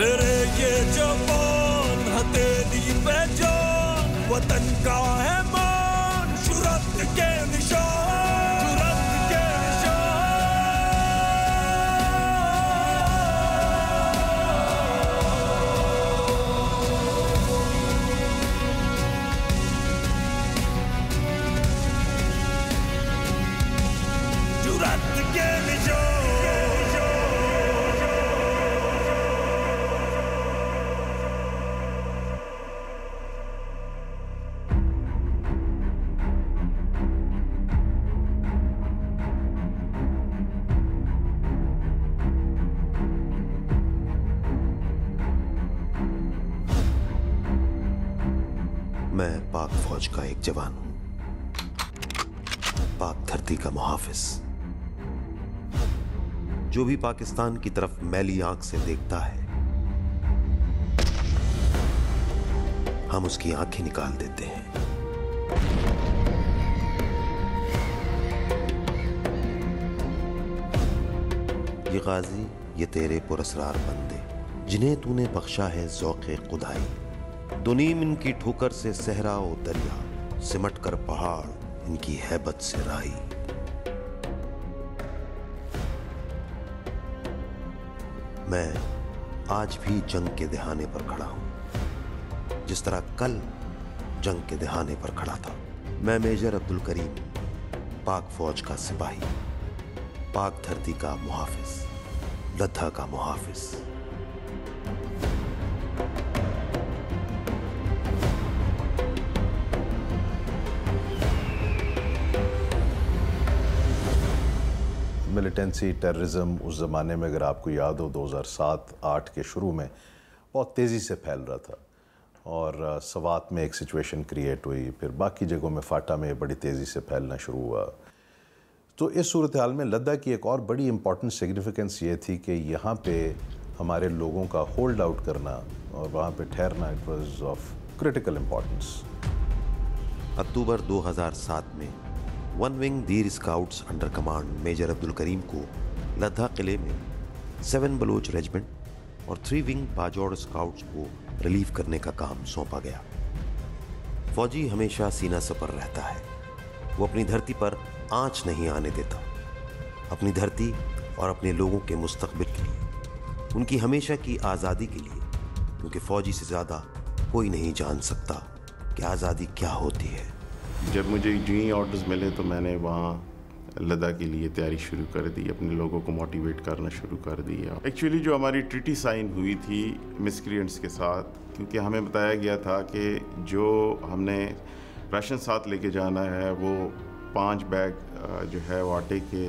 میرے یہ جوان ہتھیلی پہ جان وطن کا ہے مان جرأت کے نشان جرأت کے نشان جرأت کے نشان میں پاک فوج کا ایک جوان ہوں، پاک دھرتی کا محافظ۔ جو بھی پاکستان کی طرف میلی آنکھ سے دیکھتا ہے ہم اس کی آنکھیں نکال دیتے ہیں۔ یہ غازی، یہ تیرے پراسرار بندے جنہیں تو نے بخشا ہے ذوق خدائی، دنیم ان کی ٹھوکر سے صحرا و دریا، سمٹ کر پہاڑ ان کی ہیبت سے رائی۔ میں آج بھی جنگ کے دہانے پر کھڑا ہوں، جس طرح کل جنگ کے دہانے پر کھڑا تھا۔ میں میجر عبدالکریم، پاک فوج کا سپاہی، پاک دھرتی کا محافظ، لدھا کا محافظ۔ ملیٹنسی ٹیررزم اس زمانے میں اگر آپ کو یاد ہو 2007-8 کے شروع میں بہت تیزی سے پھیل رہا تھا، اور سوات میں ایک سچویشن کریٹ ہوئی، پھر باقی جگہوں میں فاٹا میں بڑی تیزی سے پھیلنا شروع ہوا۔ تو اس صورتحال میں لدھا کی ایک اور بڑی امپورٹنٹ سگنیفیکنس یہ تھی کہ یہاں پہ ہمارے لوگوں کا ہولڈ آؤٹ کرنا اور وہاں پہ ٹھہرنا it was of critical importance. October 2007 میں one wing Dir scouts under command major Abdulkarim کو لدھا قلعے میں 7 بلوچ ریجمنٹ اور 3 ونگ باجوڑ اسکاؤٹس کو ریلیف کرنے کا کام سونپا گیا۔ فوجی ہمیشہ سینہ سپر رہتا ہے، وہ اپنی دھرتی پر آنچ نہیں آنے دیتا، اپنی دھرتی اور اپنے لوگوں کے مستقبل کے لیے، ان کی ہمیشہ کی آزادی کے لیے، کیونکہ فوجی سے زیادہ کوئی نہیں جان سکتا کہ آزادی کیا ہوتی ہے۔ جب مجھے جوئی آرڈرز ملے تو میں نے وہاں لدھا کے لیے تیاری شروع کر دی، اپنے لوگوں کو موٹیویٹ کرنا شروع کر دیا۔ ایکچولی جو ہماری ٹریٹی سائن ہوئی تھی مسکرینٹس کے ساتھ، کیونکہ ہمیں بتایا گیا تھا کہ جو ہم نے راشن ساتھ لے کے جانا ہے وہ 5 بیگ جو ہے وہ آٹے کے،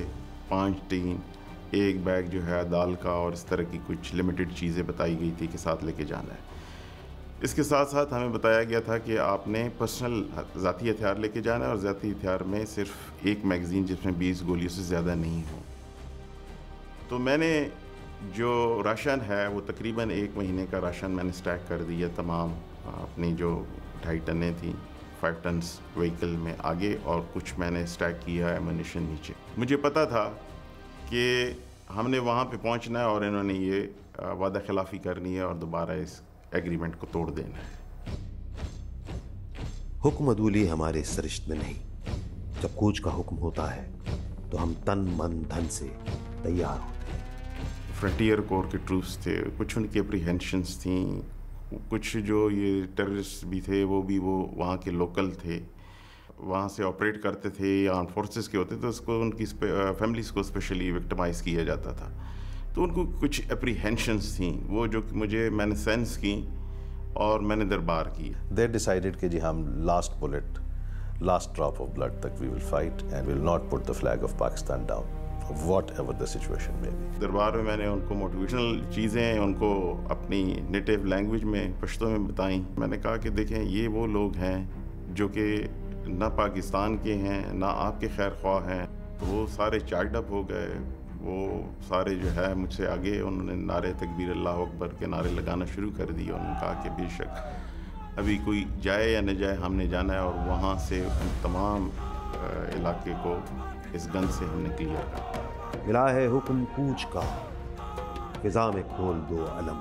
5 ٹین، 1 بیگ جو ہے دال کا، اور اس طرح کی کچھ لمیٹڈ چیزیں بتائی گئی تھی کہ ساتھ لے کے جانا ہے۔ اس کے ساتھ ساتھ ہمیں بتایا گیا تھا کہ آپ نے پرسنل ذاتی ہتھیار لے کے جانا ہے، اور ذاتی ہتھیار میں صرف 1 میگزین جس میں 20 گولیوں سے زیادہ نہیں ہو۔ تو میں نے جو راشن ہے وہ تقریباً 1 مہینے کا راشن میں نے سٹیک کر دیا، تمام اپنی جو 2.5 ٹنیں تھیں 5 ٹنز وہیکل میں آگے، اور کچھ میں نے سٹیک کیا ایمونیشن نیچے۔ مجھے پتہ تھا کہ ہم نے وہاں پہ پہنچنا ہے اور انہوں نے یہ وعدہ خلافی کرنی ہے اور دوبارہ اس ایگریمنٹ کو توڑ دینا ہے۔ حکم عدولی ہمارے سرشت میں نہیں، جب کوچ کا حکم ہوتا ہے تو ہم تن من دھن سے تیار ہوتے ہیں۔ فرنٹیئر کور کے ٹروپس تھے، کچھ ان کی اپریہینشنس تھیں، کچھ جو یہ ٹیررسٹ بھی تھے وہ وہاں کے لوکل تھے، وہاں سے آپریٹ کرتے تھے یا آرم فورسز کے ہوتے تھے، اس کو ان کی فیملیز کو اسپیشلی وکٹمائز کیا جاتا تھا۔ تو ان کو کچھ اپریہینشنس تھیں، وہ جو میں نے سینس کی اور میں نے دربار کی۔ دے ڈیسائیڈڈ کہ جی ہم last bullet, last drop of blood تک we will fight and we will not put the flag of Pakistan down whatever the situation may be. دربار میں نے ان کو موٹیویشنل چیزیں ان کو اپنی نیٹو لینگویج میں پشتو میں بتائیں۔ میں نے کہا کہ دیکھیں یہ وہ لوگ ہیں جو کہ نہ پاکستان کے ہیں نہ آپ کے خیر خواہ ہیں۔ تو وہ سارے چارڈ اپ ہو گئے، وہ سارے جو ہے مجھ سے آگے انہوں نے نعرے تکبیر اللہ اکبر کے نعرے لگانا شروع کر دیے۔ انہوں نے کہا کہ بے شک ابھی کوئی جائے یا نہ جائے ہم نے جانا ہے، اور وہاں سے ان تمام علاقے کو اس گن سے ہم نے کلیئر کر۔ ملا ہے حکم کوچ کا، فضا میں کھول دو علم،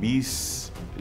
20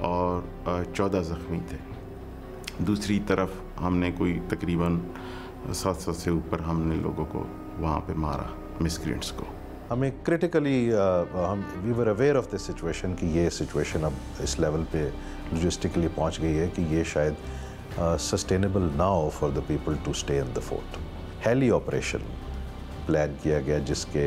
اور 14 زخمی تھے. دوسری طرف ہم نے کوئی تقریباً 700 سے اوپر ہم نے لوگوں کو وہاں پہ مارا, مسکرینٹس کو. ہمیں critically we were aware of this situation کہ یہ سچویشن اب اس لیول پہ لوجسٹکلی پہنچ گئی ہے کہ یہ شاید سسٹینیبل نہ ہو for the people to stay in the fort. Heli operation plan کیا گیا جس کے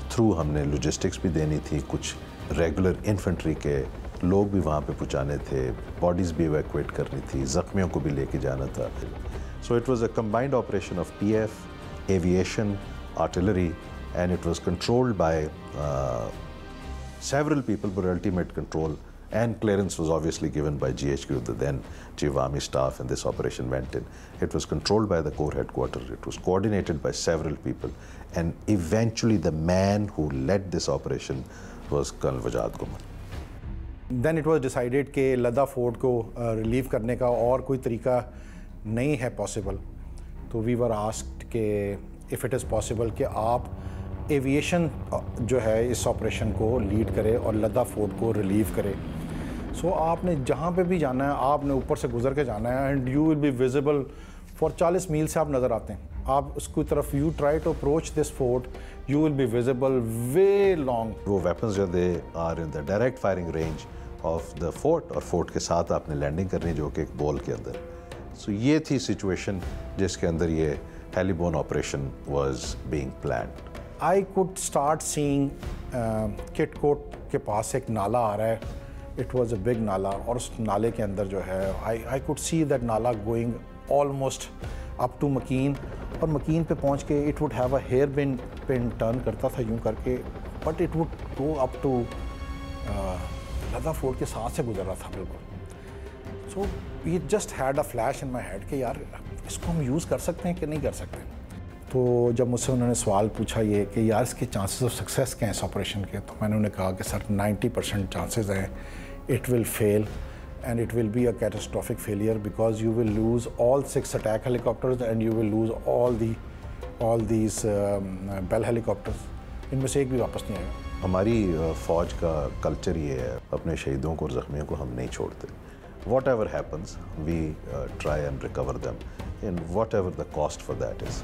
تھرو ہم نے لوجسٹکس بھی دینی تھی, کچھ ریگولر انفنٹری کے لوگ بھی وہاں پہ پہنچانے تھے, باڈیز بھی ایویکویٹ کرنی تھی, زخمیوں کو بھی لے کے جانا تھا. So it was a combined operation of P F, aviation, artillery, and it was controlled by several people, but ultimate control and clearance was obviously given by GHQ, the then Chief Army Staff, and this operation went in. It was controlled by the Corps Headquarters. It was coordinated by several people, and eventually the man who led this operation was Colonel Wajad Gumar. Then it was decided کہ لدا fort کو relieve کرنے کا اور کوئی طریقہ نہیں ہے possible. تو وی ور آسکڈ کہ if it is possible کہ آپ ایویشن جو ہے اس آپریشن کو لیڈ کرے اور لدا فورٹ کو ریلیو کرے. سو آپ نے جہاں پہ بھی جانا ہے آپ نے اوپر سے گزر کے جانا ہے, and you will be visible for 40 میل سے آپ نظر آتے ہیں. آپ اس کی طرف you try to approach this fort, you will be visible way long. وہ ویپنز جو they are in the direct firing range of the fort, اور فورٹ کے ساتھ آپ نے لینڈنگ کرنی جو کہ ایک بول کے اندر. سو یہ تھی سچویشن جس کے اندر یہ heli borne operation was being planned. I could start seeing کٹ کوٹ کے پاس ایک نالا آ رہا ہے. It was a big نالا, اور اس نالے کے اندر جو ہے I could see that نالا going almost up to مکین, اور مکین پہ پہنچ کے it would have a hair pin turn کرتا تھا یوں کر کے, but it would go up to Ladha fort کے ساتھ سے گزر رہا تھا بالکل. So it just had a flash in my head کہ یار اس کو ہم یوز کر سکتے ہیں کہ نہیں کر سکتے. تو جب مجھ سے انہوں نے سوال پوچھا یہ کہ یار اس کے چانسز آف سکسیس کیا ہیں اس آپریشن کے, تو میں نے انہیں کہا کہ سر 90% چانسز ہیں it will fail, and it will be a catastrophic failure because you will lose all 6 attack helicopters and you will lose all these bell helicopters. ان میں سے ایک بھی واپس نہیں آئے گا. ہماری فوج کا کلچر یہ ہے, اپنے شہیدوں کو اور زخمیوں کو ہم نہیں چھوڑتے. Whatever happens we try and recover them in whatever the cost for that is.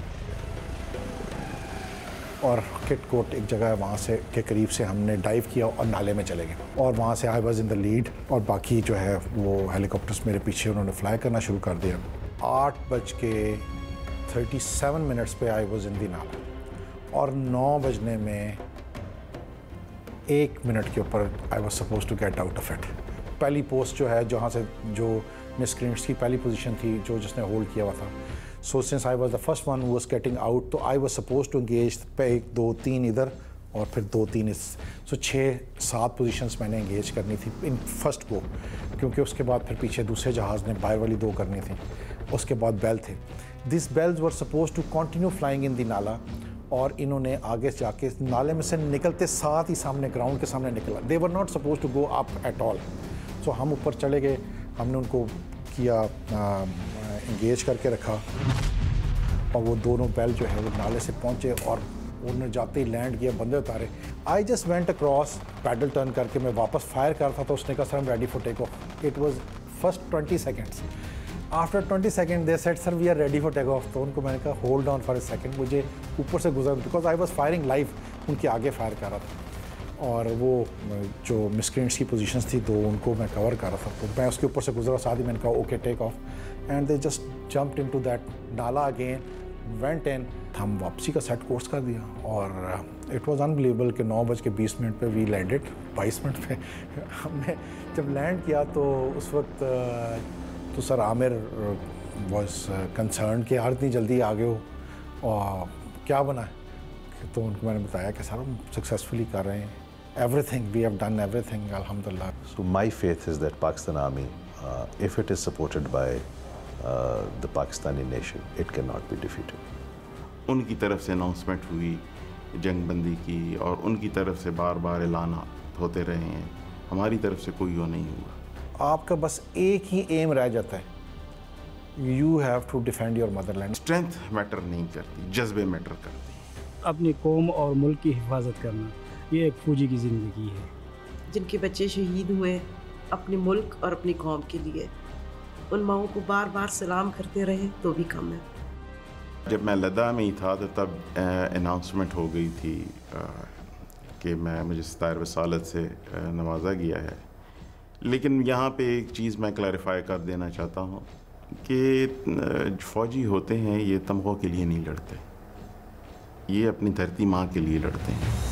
اور کٹ کوٹ ایک جگہ ہے وہاں سے کے قریب سے ہم نے ڈائیو کیا اور نالے میں چلے گئے, اور وہاں سے I was in the lead, اور باقی جو ہے وہ ہیلی کاپٹرس میرے پیچھے انہوں نے فلائی کرنا شروع کر دیا. 8:37 پہ آئی واز ان دی نالا, اور 9 میں 1 منٹ کے اوپر I was suppose to get out of it. پہلی پوسٹ جو ہے جہاں سے جو مسکرینٹس کی پہلی پوزیشن تھی جو جس نے ہولڈ کیا ہوا تھا. So since I was the first one who was getting out, تو I was supposed to engage پہ 1 2 3 ادھر اور پھر 2 3 اس. سو 6-7 پوزیشنس میں نے انگیج کرنی تھی ان فرسٹ کو, کیونکہ اس کے بعد پھر پیچھے دوسرے جہاز نے باہر والی 2 کرنی تھی. اس کے بعد بیل تھے. These bells were supposed to continue flying in the نالا, اور انہوں نے آگے جا کے نالے میں سے نکلتے ساتھ ہی سامنے گراؤنڈ کے سامنے نکلا. They were not supposed to go up at all. سو ہم اوپر چلے گئے, ہم نے ان کو کیا انگیج کر کے رکھا, اور وہ دونوں بیل جو ہے وہ نالے سے پہنچے اور انہوں نے جاتے ہی لینڈ کیا, بندے اتارے. I just went across paddle turn کر کے میں واپس فائر کر تھا, تو اس نے کہا سر ہم ready for take off. It was first 20 seconds. After 20 seconds they said sir we are ready for take off. تو ان کو میں نے کہا hold on for a second, مجھے اوپر سے گزر, because I was firing live, ان کے آگے فائر کر رہا تھا, اور وہ جو مسکرینٹس کی پوزیشنس تھی 2 ان کو میں کور کر رہا تھا. تو میں اس کے اوپر سے گزرا, ساتھ ہی میں نے کہا okay take of, and they just jumped into that نالا اگین, وینٹ ان. ہم واپسی کا سیٹ کورس کر دیا, اور اٹ واز انبلیویبل کہ 9:20 پہ وی لینڈڈ. 22 منٹ پہ ہم نے جب لینڈ کیا تو اس وقت تو سر عامر واز کنسرن کہ یار اتنی جلدی آ گئے ہو اور کیا بنا ہے. تو ان کو میں نے بتایا کہ سر ہم سکسیزفلی کر رہے ہیں, everything we have done everything الحمدللہ. So my faith is that Pakistan Army, if it is supported by the Pakistani nation, it cannot be defeated. ان کی طرف سے اناؤنسمنٹ ہوئی جنگ بندی کی, اور ان کی طرف سے بار بار اعلانات ہوتے رہے ہیں, ہماری طرف سے کوئی وہ نہیں ہوا. آپ کا بس ایک ہی ایم رہ جاتا ہے, you have to defend your motherland. Strength matter نہیں کرتی, جذبے میٹر کرتی. اپنی قوم اور ملک کی حفاظت کرنا یہ ایک فوجی کی زندگی ہے. جن کے بچے شہید ہوئے اپنے ملک اور اپنی قوم کے لیے. ان ماؤں کو بار بار سلام کرتے رہے تو بھی کم ہے. جب میں لداخ میں ہی تھا تو تب اناؤنسمنٹ ہو گئی تھی کہ مجھے 17 رسالت سے نوازا گیا ہے. لیکن یہاں پہ ایک چیز میں کلیریفائی کر دینا چاہتا ہوں کہ فوجی ہوتے ہیں یہ تمغوں کے لیے نہیں لڑتے, یہ اپنی دھرتی ماں کے لیے لڑتے ہیں.